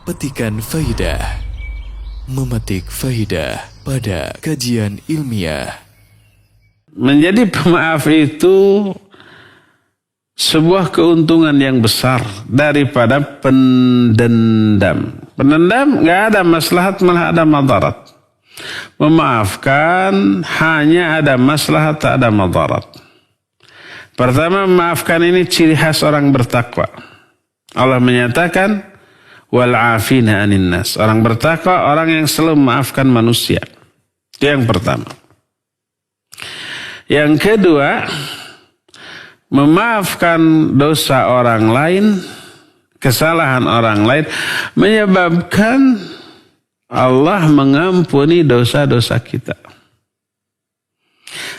Petikan Faidah. Memetik faidah pada kajian ilmiah. Menjadi pemaaf itu sebuah keuntungan yang besar daripada pendendam. Pendendam gak ada maslahat, malah ada madarat. Memaafkan hanya ada maslahat, tak ada madarat. Pertama, memaafkan ini ciri khas orang bertakwa. Allah menyatakan wal afina anin nas. Orang bertakwa orang yang selalu memaafkan manusia. Itu yang pertama. Yang kedua, memaafkan dosa orang lain, kesalahan orang lain menyebabkan Allah mengampuni dosa-dosa kita.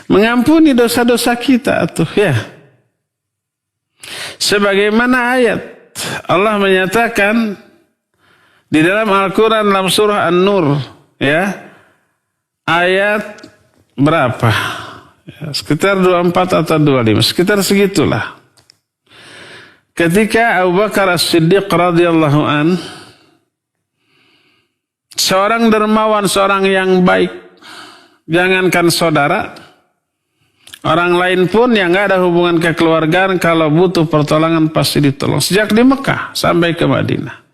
Mengampuni dosa-dosa kita tuh ya. Sebagaimana ayat Allah menyatakan di dalam Al-Quran dalam surah An-Nur ya. Ayat berapa? Ya, sekitar 24 atau 25. Sekitar segitulah. Ketika Abu Bakar As-Siddiq radhiyallahu an, seorang dermawan, seorang yang baik, jangankan saudara, orang lain pun yang gak ada hubungan kekeluargaan, kalau butuh pertolongan pasti ditolong. Sejak di Mekah sampai ke Madinah.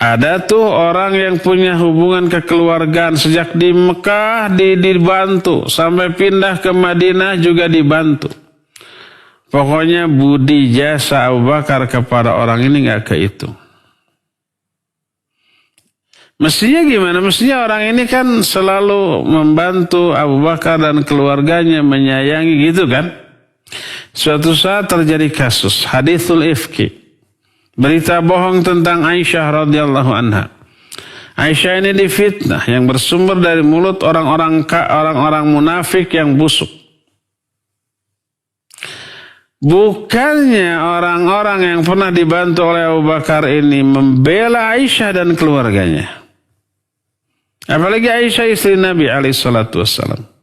Ada tuh orang yang punya hubungan kekeluargaan sejak di Mekah dibantu. Sampai pindah ke Madinah juga dibantu. Pokoknya budi jasa Abu Bakar kepada orang ini gak kehitung. Mestinya gimana? Mestinya orang ini kan selalu membantu Abu Bakar dan keluarganya, menyayangi gitu kan. Suatu saat terjadi kasus hadithul ifki, berita bohong tentang Aisyah radhiyallahu anha. Aisyah ini difitnah yang bersumber dari mulut orang-orang munafik yang busuk. Bukannya orang-orang yang pernah dibantu oleh Abu Bakar ini membela Aisyah dan keluarganya. Apalagi Aisyah istri Nabi alaihissalam.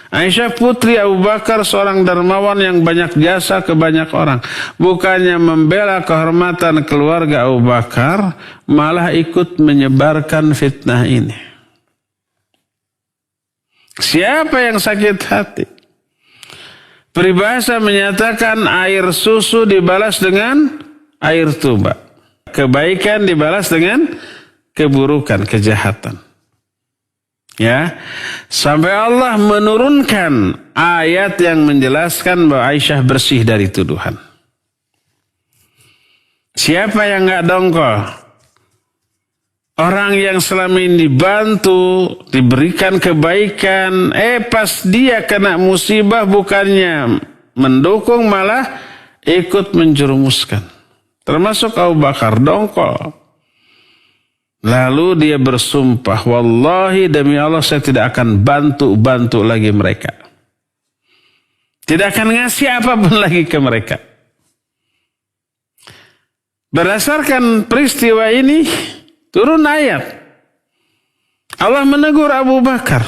Aisyah putri Abu Bakar, seorang dermawan yang banyak jasa ke banyak orang. Bukannya membela kehormatan keluarga Abu Bakar, malah ikut menyebarkan fitnah ini. Siapa yang sakit hati? Peribahasa menyatakan air susu dibalas dengan air tuba. Kebaikan dibalas dengan keburukan, kejahatan. Ya, sampai Allah menurunkan ayat yang menjelaskan bahwa Aisyah bersih dari tuduhan. Siapa yang gak dongkol? Orang yang selama ini dibantu, diberikan kebaikan, pas dia kena musibah bukannya mendukung, malah ikut menjerumuskan. Termasuk Abu Bakar, dongkol. Lalu dia bersumpah, wallahi demi Allah saya tidak akan bantu lagi mereka. Tidak akan ngasih apapun lagi ke mereka. Berdasarkan peristiwa ini, turun ayat. Allah menegur Abu Bakar.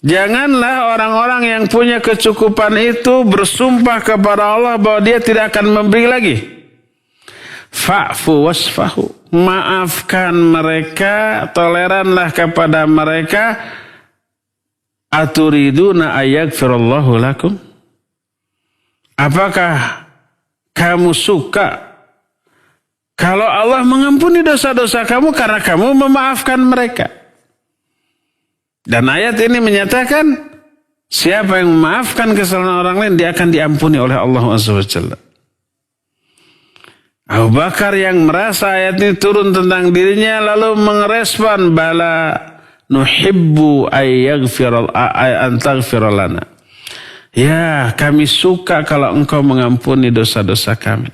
Janganlah orang-orang yang punya kecukupan itu bersumpah kepada Allah bahwa dia tidak akan memberi lagi. Fa'fu wasfahu. Maafkan mereka, toleranlah kepada mereka. Aturiduna ayaghfirallahu lakum. Apakah kamu suka kalau Allah mengampuni dosa-dosa kamu karena kamu memaafkan mereka? Dan ayat ini menyatakan siapa yang memaafkan kesalahan orang lain, dia akan diampuni oleh Allah Azza wa Jalla. Abu Bakar yang merasa ayat ini turun tentang dirinya lalu mengerespon, bala nuhibbu antaghfiralana. Ya, kami suka kalau engkau mengampuni dosa-dosa kami.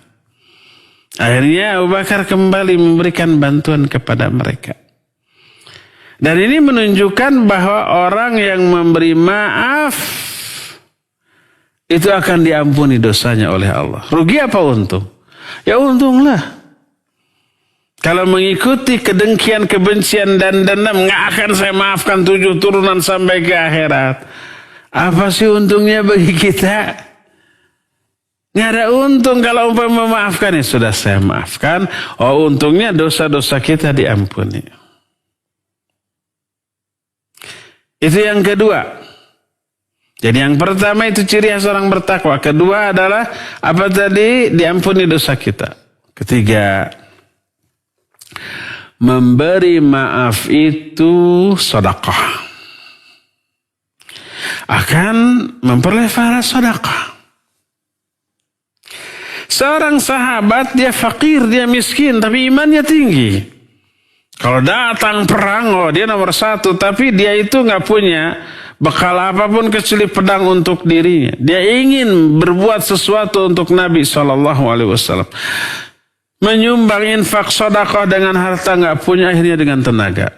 Akhirnya Abu Bakar kembali memberikan bantuan kepada mereka. Dan ini menunjukkan bahwa orang yang memberi maaf itu akan diampuni dosanya oleh Allah. Rugi apa untung? Ya untunglah. Kalau mengikuti kedengkian, kebencian dan dendam, nggak akan saya maafkan 7 turunan sampai ke akhirat. Apa sih untungnya bagi kita? Nggak ada untung kalau umpama memaafkan, ya sudah saya maafkan. Oh, untungnya dosa-dosa kita diampuni. Itu yang kedua. Jadi yang pertama itu ciri khas orang bertakwa. Kedua adalah apa tadi? Diampuni dosa kita. Ketiga, memberi maaf itu sedekah. Akan memperoleh pahala sedekah. Seorang sahabat, dia fakir, dia miskin, tapi imannya tinggi. Kalau datang perang, oh dia nomor satu, tapi dia itu nggak punya bekal apapun kecuali pedang untuk dirinya. Dia ingin berbuat sesuatu untuk Nabi SAW. Menyumbang infak sedekah dengan harta nggak punya, akhirnya dengan tenaga.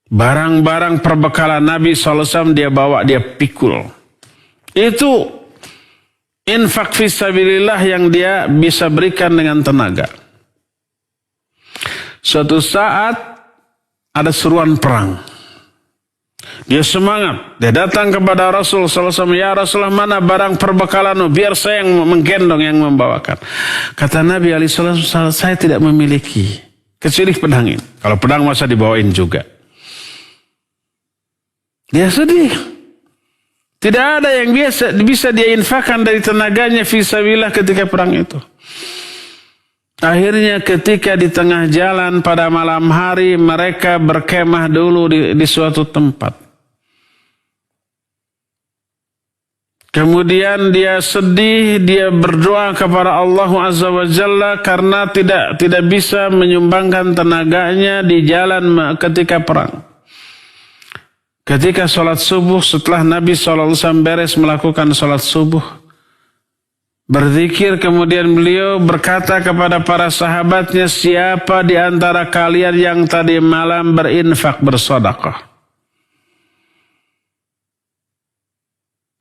Barang-barang perbekalan Nabi SAW dia bawa, dia pikul. Itu infak fisabilillah yang dia bisa berikan dengan tenaga. Suatu saat ada seruan perang. Dia semangat. Dia datang kepada Rasul SAW. Ya Rasulullah, mana barang perbekalanmu? Biar saya yang menggendong, yang membawakan. Kata Nabi SAW, saya tidak memiliki. Kecuali pedang ini. Kalau pedang masa dibawain juga. Dia sedih. Tidak ada yang bisa dia infakkan dari tenaganya fisabilillah ketika perang itu. Akhirnya ketika di tengah jalan pada malam hari, mereka berkemah dulu di suatu tempat. Kemudian dia sedih, dia berdoa kepada Allah Azza wa Jalla karena tidak bisa menyumbangkan tenaganya di jalan ketika perang. Ketika sholat subuh, setelah Nabi SAW beres melakukan sholat subuh, berzikir, kemudian beliau berkata kepada para sahabatnya, siapa di antara kalian yang tadi malam berinfak bersedekah?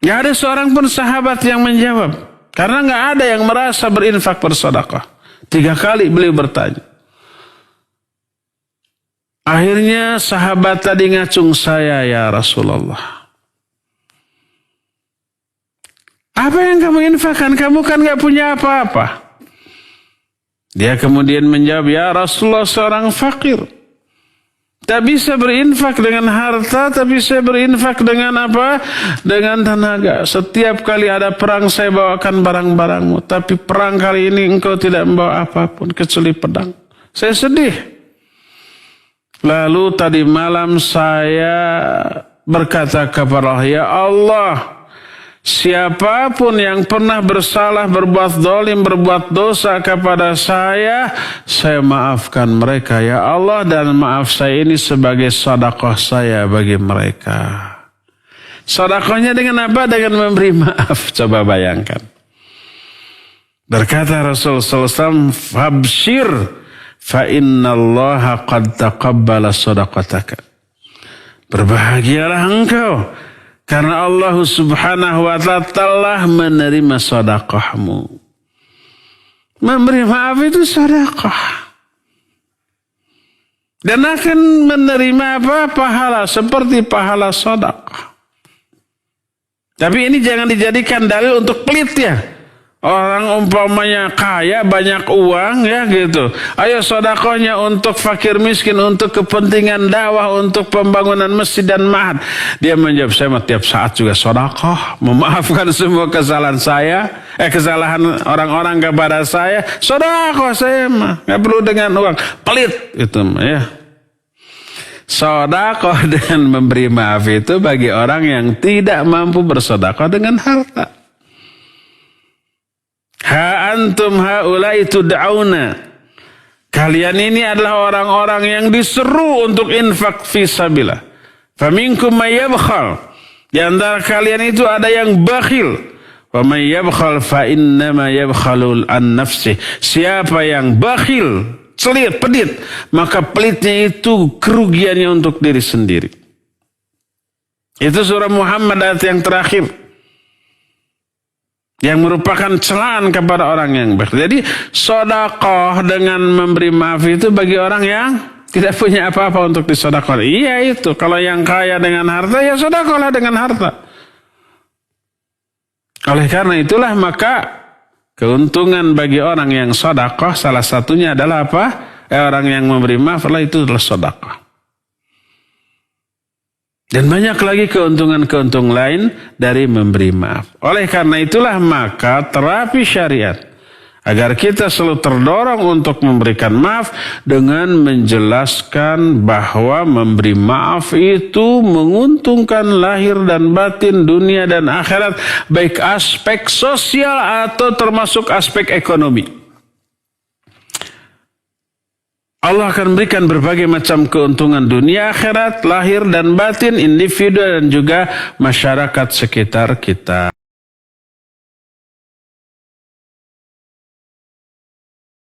Gak ada seorang pun sahabat yang menjawab. Karena gak ada yang merasa berinfak bersedekah. 3 kali beliau bertanya. Akhirnya sahabat tadi ngacung, saya ya Rasulullah. Apa yang kamu infakkan? Kamu kan gak punya apa-apa. Dia kemudian menjawab, ya Rasulullah, seorang fakir. Tak bisa berinfak dengan harta, tapi saya berinfak dengan apa? Dengan tenaga. Setiap kali ada perang saya bawakan barang-barangmu. Tapi perang kali ini engkau tidak membawa apapun kecuali pedang. Saya sedih. Lalu tadi malam saya berkata kepada Allah, ya Allah, siapapun yang pernah bersalah, berbuat zalim, berbuat dosa kepada saya maafkan mereka ya Allah, dan maaf saya ini sebagai sedekah saya bagi mereka. Sedekahnya dengan apa? Dengan memberi maaf. Coba bayangkan. Berkata Rasul SAW, fabshir fa innallaha qad taqabbala shadaqataka. Berbahagialah engkau karena Allah Subhanahu wa ta'ala telah menerima sedekahmu. Memberi maaf itu sedekah. Dan akan menerima apa? Pahala seperti pahala sedekah. Tapi ini jangan dijadikan dalil untuk pelit ya. Orang umpamanya kaya, banyak uang ya gitu. Ayo sedekahnya untuk fakir miskin, untuk kepentingan dakwah, untuk pembangunan masjid dan ma'had. Dia menjawab, saya tiap saat juga sedekah, memaafkan semua kesalahan saya, kesalahan orang-orang kepada saya. Sedekah saya mah, enggak perlu dengan uang. Pelit itu mah ya. Sedekah dengan memberi maaf itu bagi orang yang tidak mampu bersedekah dengan harta. Ha antum haulai tud'auna. Kalian ini adalah orang-orang yang diseru untuk infak fisabilillah. Faminkum may yabkhal. Di antara kalian itu ada yang bakhil. Wa may yabkhal fa innama yabkhalul an nafsi. Siapa yang bakhil, celit, pedit, maka pelitnya itu kerugiannya untuk diri sendiri. Itu surah Muhammad ayat yang terakhir, yang merupakan celaan kepada orang yang bakhil. Jadi sedekah dengan memberi maaf itu bagi orang yang tidak punya apa-apa untuk disedekahkan. Iya itu. Kalau yang kaya dengan harta, ya sedekahlah dengan harta. Oleh karena itulah maka Keuntungan bagi orang yang sedekah salah satunya adalah apa? Orang yang memberi maaf itu adalah sedekah. Dan banyak lagi keuntungan-keuntungan lain dari memberi maaf. Oleh karena itulah maka terapi syariat agar kita selalu terdorong untuk memberikan maaf dengan menjelaskan bahwa memberi maaf itu menguntungkan lahir dan batin, dunia dan akhirat, baik aspek sosial atau termasuk aspek ekonomi. Allah akan berikan berbagai macam keuntungan dunia, akhirat, lahir dan batin, individu dan juga masyarakat sekitar kita.